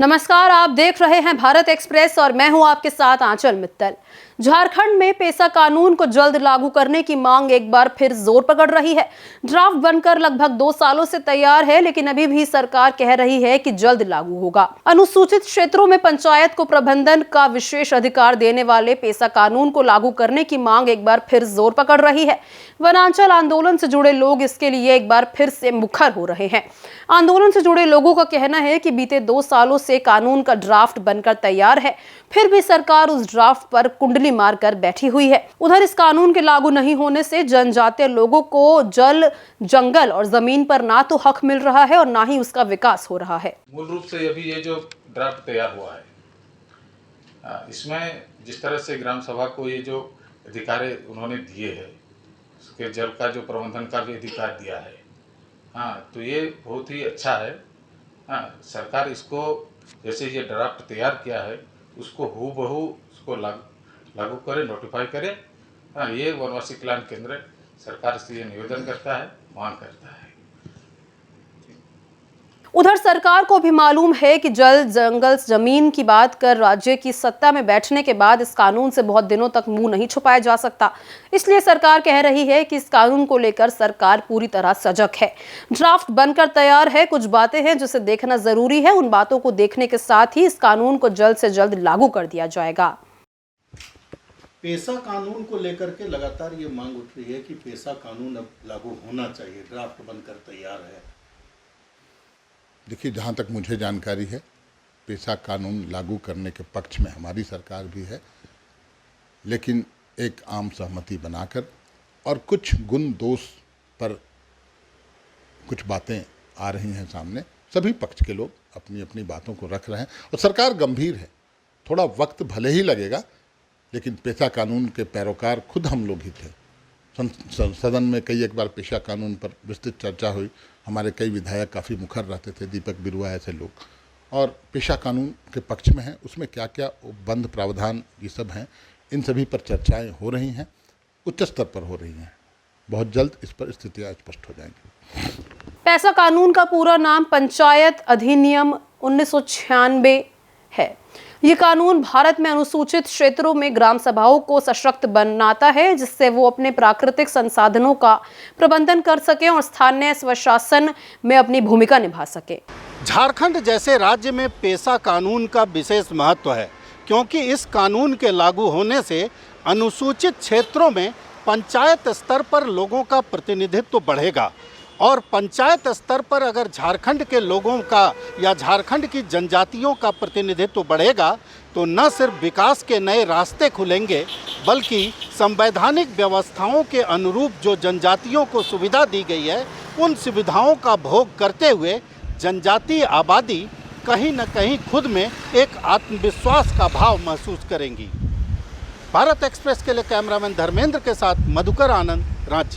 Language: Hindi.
नमस्कार, आप देख रहे हैं भारत एक्सप्रेस और मैं हूं आपके साथ आंचल मित्तल। झारखंड में पेसा कानून को जल्द लागू करने की मांग एक बार फिर जोर पकड़ रही है। ड्राफ्ट बनकर लगभग 2 सालों से तैयार है, लेकिन अभी भी सरकार कह रही है कि जल्द लागू होगा। अनुसूचित क्षेत्रों में पंचायत को प्रबंधन का विशेष अधिकार देने वाले पेसा कानून को लागू करने की मांग एक बार फिर जोर पकड़ रही है। वनांचल आंदोलन से जुड़े लोग इसके लिए एक बार फिर से मुखर हो रहे हैं। आंदोलन से जुड़े लोगों का कहना है कि बीते 2 सालों से कानून का ड्राफ्ट बनकर तैयार है, फिर भी सरकार उस ड्राफ्ट पर कुंडली मारकर बैठी हुई है। उधर इस कानून के लागू नहीं होने से जनजातीय लोगों को जल, जंगल और जमीन पर ना तो हक मिल रहा है और ना ही उसका विकास हो रहा है। मूल रूप से अभी ये जो ड्राफ्ट तैयार हुआ है, इसमें जिस तरह से ग्राम सभा को ये जो अधिकार उन्होंने दिए हैं, उसके जल का जो प्रबंधन का भी अधिकार दिया है, तो ये बहुत ही अच्छा है। सरकार इसको जैसे ये ड्राफ्ट तैयार किया है उसको हूबहू उसको लागू करे, नोटिफाई करे। ये वनवासी कल्याण केंद्र सरकार से ये निवेदन करता है, मांग करता है। उधर सरकार को भी मालूम है कि जल, जंगल, जमीन की बात कर राज्य की सत्ता में बैठने के बाद इस कानून से बहुत दिनों तक मुंह नहीं छुपाया जा सकता। इसलिए सरकार कह रही है कि इस कानून को लेकर सरकार पूरी तरह सजग है। ड्राफ्ट बनकर तैयार है, कुछ बातें हैं जिसे देखना जरूरी है। उन बातों को देखने के साथ ही इस कानून को जल्द से जल्द लागू कर दिया जाएगा। पेसा कानून को लेकर के लगातार ये मांग उठ रही है कि पेसा कानून अब लागू होना चाहिए, ड्राफ्ट बनकर तैयार है। देखिए, जहाँ तक मुझे जानकारी है, पेसा कानून लागू करने के पक्ष में हमारी सरकार भी है, लेकिन एक आम सहमति बनाकर और कुछ गुण दोष पर कुछ बातें आ रही हैं सामने। सभी पक्ष के लोग अपनी अपनी बातों को रख रहे हैं और सरकार गंभीर है। थोड़ा वक्त भले ही लगेगा, लेकिन पेसा कानून के पैरोकार खुद हम लोग ही थे। सदन में एक बार पेशा कानून पर विस्तृत चर्चा हुई। हमारे कई विधायक काफ़ी मुखर रहते थे, दीपक बिरुआ ऐसे लोग, और पेशा कानून के पक्ष में हैं। उसमें क्या क्या बंद प्रावधान ये सब हैं, इन सभी पर चर्चाएं हो रही हैं, उच्च स्तर पर हो रही हैं। बहुत जल्द इस पर स्थितियाँ स्पष्ट हो जाएंगी। पेसा कानून का पूरा नाम पंचायत अधिनियम 1996 है। ये कानून भारत में अनुसूचित क्षेत्रों में ग्राम सभाओं को सशक्त बनाता है, जिससे वो अपने प्राकृतिक संसाधनों का प्रबंधन कर सके और स्थानीय स्वशासन में अपनी भूमिका निभा सके। झारखंड जैसे राज्य में पेसा कानून का विशेष महत्व है, क्योंकि इस कानून के लागू होने से अनुसूचित क्षेत्रों में पंचायत स्तर पर लोगों का प्रतिनिधित्व बढ़ेगा और पंचायत स्तर पर अगर झारखंड के लोगों का या झारखंड की जनजातियों का प्रतिनिधित्व बढ़ेगा तो न सिर्फ विकास के नए रास्ते खुलेंगे, बल्कि संवैधानिक व्यवस्थाओं के अनुरूप जो जनजातियों को सुविधा दी गई है, उन सुविधाओं का भोग करते हुए जनजातीय आबादी कहीं न कहीं खुद में एक आत्मविश्वास का भाव महसूस करेंगी। भारत एक्सप्रेस के लिए कैमरामैन धर्मेंद्र के साथ मधुकर आनंद, रांची।